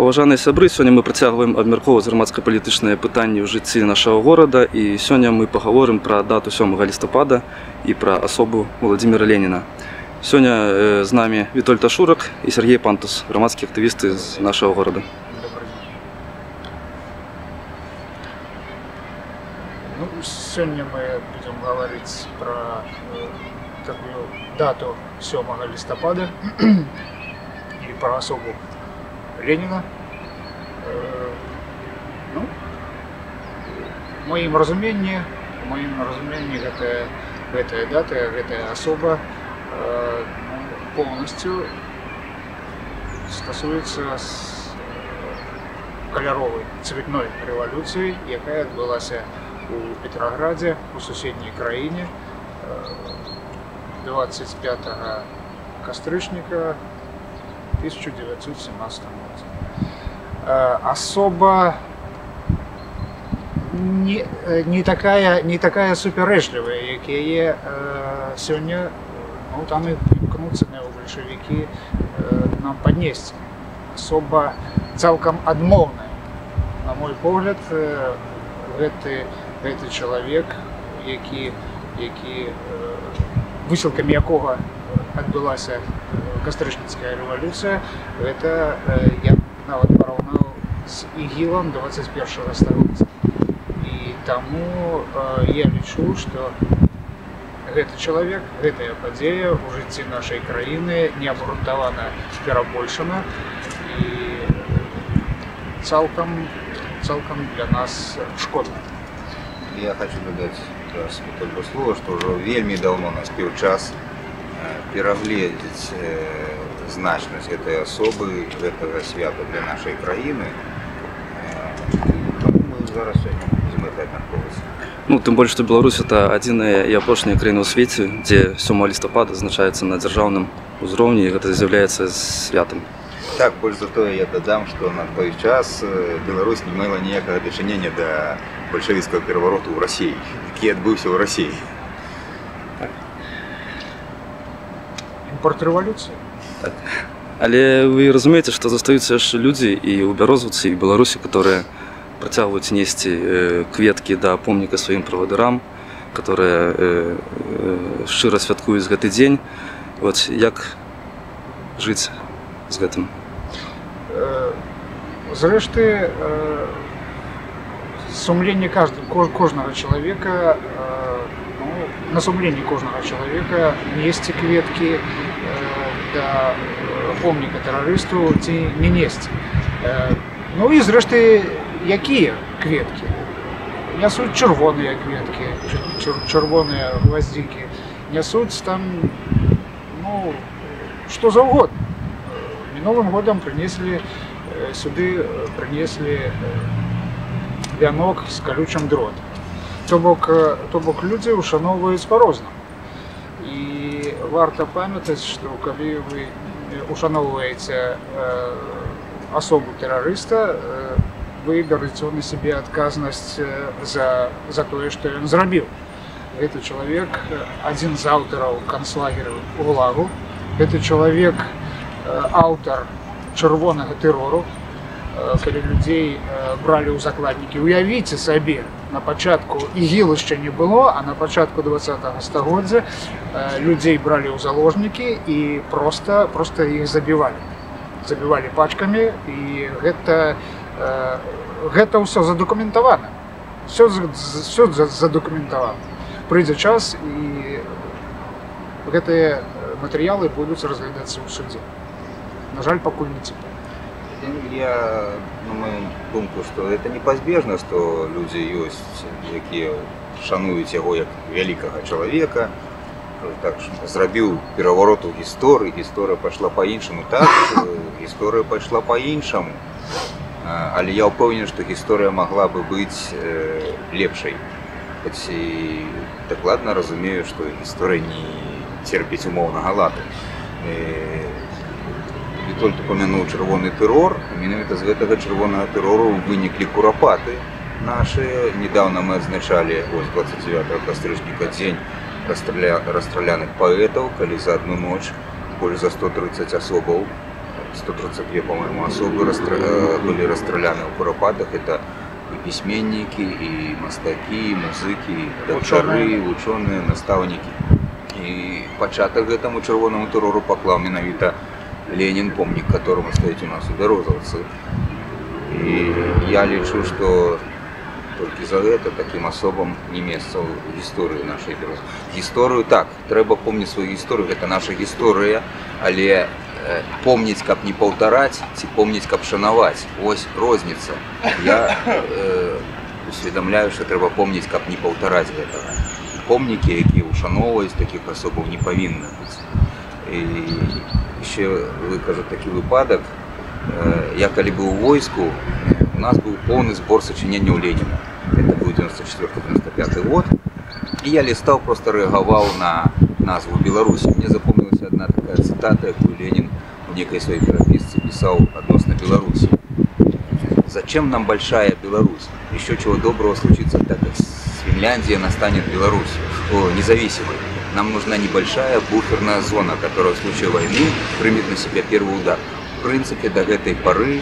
Паважаныя сябры, сёння мы працягваем абмяркоўваць грамадска-палітычныя пытанні ў жыцці нашага горада, і сёння мы пагаворым пра дату 7 лістапада і пра асобу Владзіміра Леніна. Сёння з намі Вітольд Ашурак і Сергей Пантус, грамадскія актывісты з нашага горада. Сёння мы будем говорить про такую дату 7 листопада и про особу Ленина. В моим разумении гэтая дата, гэтая особа полностью стосуется каляровой цветной революции, якая адбылася у Петрограде, у суседней краіне 25 кастрычніка 1917 году. Особа не такая суперэчлівая, як яе сёння там і імкнуцца неабальшавікі нам паднесці. Особа цалкам адмоўная. На мой погляд, гэты чалавек, высілкамі якога адбылася кастрычніцкая рэвалюцыя, гэта я нават параўнаў з ігілам 21 стагоддзя. І таму я лічу, што гэты чалавек, гэтая падзея ў жыцці нашай краіны неабгрунтавана перабольшана і цалкам для нас шкодна. Я хочу дадаць толькі слова, што ўжо вельмі даўно наспеў час перагледзець значнасць гэтай асобы, гэтага свята для нашай краіны. Мы зараз сёння будзем гэта абмяркоўваць. Тым больш, што Беларусь – это адзіная і апошняя краіна ў свеце, дзе 7 лістапада азначаецца на дзяржаўным узроўні, і гэта з'яўляецца святам. Так, больш за тое я дадам, што на той час Беларусь не мела ніякага дачынення да бальшавіцкага перавароту ў Расіі, які адбыўся ў Расіі. Імпорт рэвалюцыі? Так. Але вы разумееце, што застаюцца яшчэ людзі і ў Бярозаўцы, і ў Беларусі, которые працягваюць несці кветкі да помніка сваім правадырам, которые шчыра святкуюць гэты дзень. Як жыць з гэтым? Зрэшты, сумленне кожнага чалавека, на сумленні кожнага чалавека несці кветкі да помніка тэрарысту ці не несці. І зрэшты, якія кветкі? Нясуць чырвоныя кветкі, чырвоныя гваздзікі, нясуць там, што заўгодна. Мінулым годам сюды прынеслі вянок з калючым дротам. То бок людзі ушаноўваюць па-рознаму. І варта памятаць, што калі вы ушаноўваеце асобу тэрарыста, вы бярыце на сябе адказнасць за тое, што ён зрабіў. Гэты чалавек адзін з аўтараў канцлагераў ГУЛАГу, гэты чалавек аўтар чырвонага тэрору, калі людзей бралі ў закладнікі. Уявіце сабе, на пачатку ігіл яшчэ не было, а на пачатку 20-го стагоддзя людзей бралі ў заложнікі і проста іх забівалі. Забівалі пачкамі, і гэта ўсё задакументавана. Всё задакументавана. Прыйдзе час, і гэтыя матэрыялы будуць разглядацца ў судзе. На жаль, пакуль не цяпер. Я, на мою думку, што гэта непазбежна, што людзі ёсць, якія шануюць яго як вялікага чалавека, так зрабіў пераварот у гісторыі, гісторыя пайшла па-іншаму. Так, гісторыя пайшла па-іншаму, але я ўпэўнены, што гісторыя магла бы быць лепшай. Хоць і дакладна разумею, што гісторыя не церпіць умоўнага ладу. Вітольд упамянуў чырвоны тэрор, менавіта з гэтага чырвонага тэрору выніклі курапаты нашыя. Недаўна мы адзначалі 29 кастрычніка дзень расстраляных паэтаў, калі за адну ноч больш за 130 асобаў 132, по-моему, особы были расстреляны в Куропатках. Это и письменники, и мастаки, и музыки, и доктары, ученые, наставники. И початок этому червоному террору поклал менавіта Ленин, помник которому стоит у нас у Бярозаўцы. И я лечу, что только за это таким особым не место в истории нашей Бярозаўцы. Историю так, треба помнить свою историю, это наша история, але помнить, как не паўтараць, ці помнить, как шанаваць. Ось розница. Я усведомляю, что треба помнить, как не паўтараць гэтага. Помнікі, якія ушановваюць таких асобаў, не павінны быць. І еще выкажу такі выпадак. Я калі быў у войску, у нас был полный сбор сочиненняў Ленина. Это был 94-95 год. И я листал, просто реагировал на назву Беларуси. Мне запомнилась одна такая цитата, якую Ленин в некой своей переписке писал относно Беларуси. «Зачем нам большая Беларусь? Еще чего доброго случится, так как Финляндия настанет Беларусью, независимой. Нам нужна небольшая буферная зона, которая в случае войны примет на себя первый удар». В принципе, до этой поры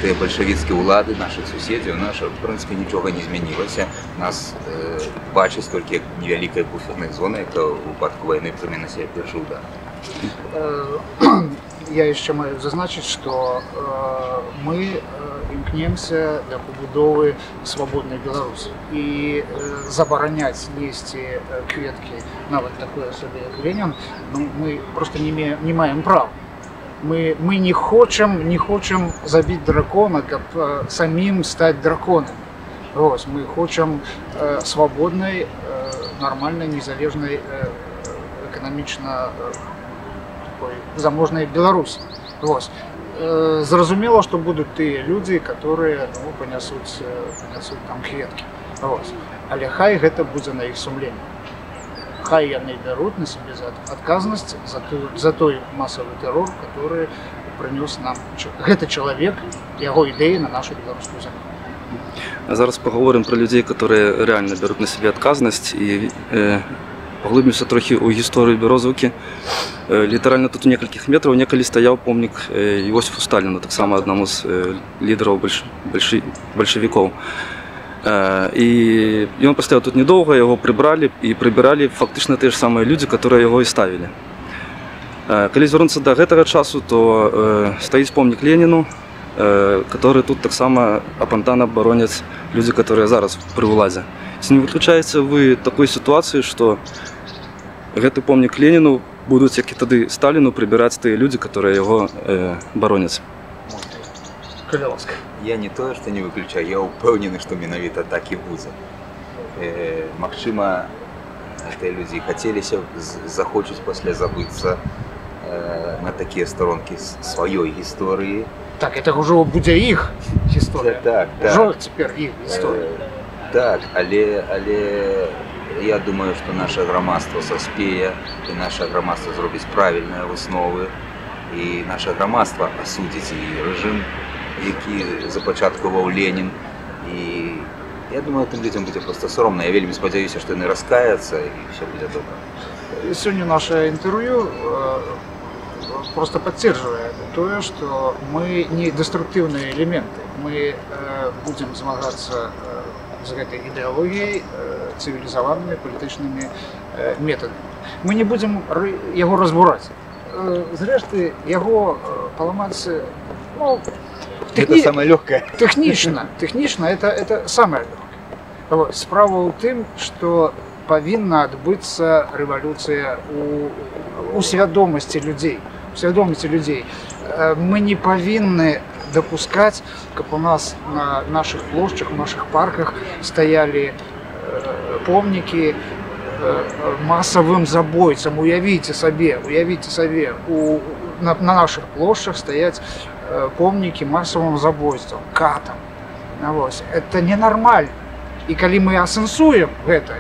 те большевистские улады, наших соседей, в принципе, ничего не изменилось. Нас бачить только невеликая буферная зона, яка у випадку войны прийме на себя первый удар. Я ще маю зазначити, що ми імкнемося для побудови свободної Білорусі. І забороняти нести кветки навіть такої особи, як Ленін, ми просто не маємо права. Мы не хочем забить дракона, как самим стать драконом. Вот, мы хотим свободной, нормальной, незалежной, экономично заможной Беларуси. Вот. Зразумело, что будут те люди, которые понесут там кветки. Вот. Але хай гэта будзе на их сумлении. Хай яны берут на себе отказанность за той массовый террор, который принес нам этот человек, его идеи на нашу белорусскую землю. А зараз поговорим про людей, которые реально берут на себя отказанность, и поглибимся трохи у истории Березовки. Литерально тут у нескольких метров неколи стоял помник Иосифу Сталину, так само одному из лидеров большевиков. И он постоял тут недолго, его прибрали, и прибирали фактично те же самые люди, которые его и ставили. Коли звернуться до этого часу, то стоит помник Ленину, который тут так само опонтанно боронят люди, которые зараз при владі. Чи не виключається ви такої ситуації, що этот помник Ленину будуть, як і тоді Сталину, прибирати ті люди, які його боронять? Я не то, что не выключаю, я упевнений, что менавіта так и будет. Магчыма, те люди хотелися, захочуть після забыться на такие сторонки своей истории. Так, это уже будет их история. Так. Уже теперь их история. Так, але я думаю, что наше громадство соспея, и наше громадство зробить правильные висновы, и наше громадство осудить и режим, який започаткував Ленін. І я думаю, тим людям буде просто соромно. Я вельми сподіваюся, що вони розкаються і все буде добре. Сегодня наше интервью просто поддерживает то, что мы не деструктивные элементы. Мы будем змагаться с этой идеологией цивилизованными политическими методами. Мы не будем его разбурать. Зрештою, его поламать, это самое легкое. Технично это самое легкое. Справа у тым, что повинна адбыцца революция у свядомости людей. Мы не повинны допускать, как у нас на наших площадях, в наших парках стояли помники массовым забойцам. Уявите себе, на наших площадях стоять помнікі масавым забойствам, катам. Это ненармальна. І калі мы асэнсуем гэта,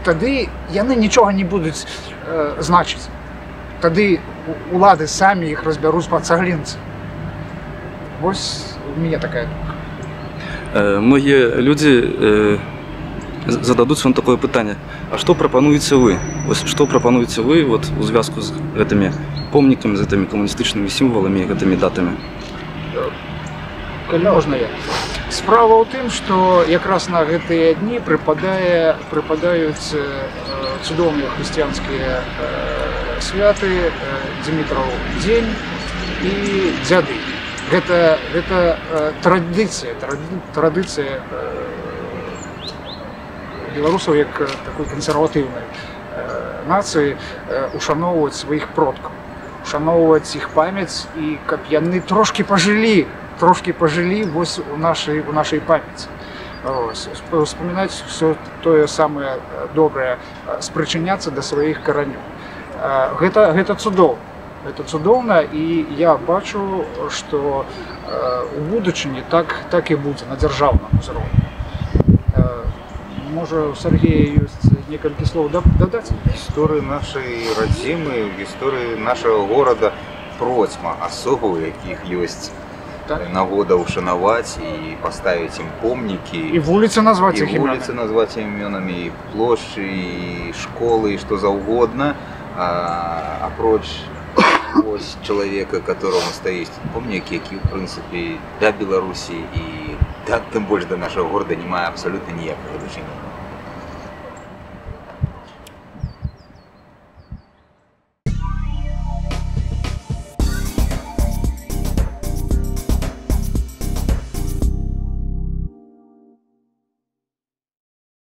тады яны нічога не будуць значыць. Тады улады самі іх разбяруць па цаглінцы. Вось у мяне такая думка. Многие люди зададуць вам такое пытанне: а што прапануеце вы? Вось што прапануеце вы вот у звязку з гэтымі помнікамі, з гэтымі камуністычнымі сімваламі, гэтымі датамі? Калі можна я. Справа ў тым, што якраз на гэтыя дні прыпадаюць цудоўныя хрысціянскія святы, Дзімітраў дзень і дзяды. Гэта традыцыя беларусаў як такой кансерватыўнай нацыі ушаноўваць сваіх продкаў, ушаноўваць іх памяць, і каб яны трошкі пажылі вось у нашай памяці. Успамінаць все тое самае добрае, спрычыняцца да сваіх каранёў. Гэта цудоўна. Гэта цудоўна, і я бачу, што у будучыні так і будзе на дзяржаўным узроўні. Можа, у Сергея ёсць некалькі слоў дадаць? В гісторыі нашай радзімы, в гісторыі нашага горада процьма асобаў, якіх ёсць нагода ушанаваць і паставіць ім помнікі. І вуліцы назваць іх імёнамі. І вуліцы назваць імёнамі, і плошчы, і школы, і што заўгодна. Апроч ось чалавека, которому стаіць помнік, які, в прынцыпе, да Беларусі і тым больш да нашага горада не мае абсалютна ніякага дачынення.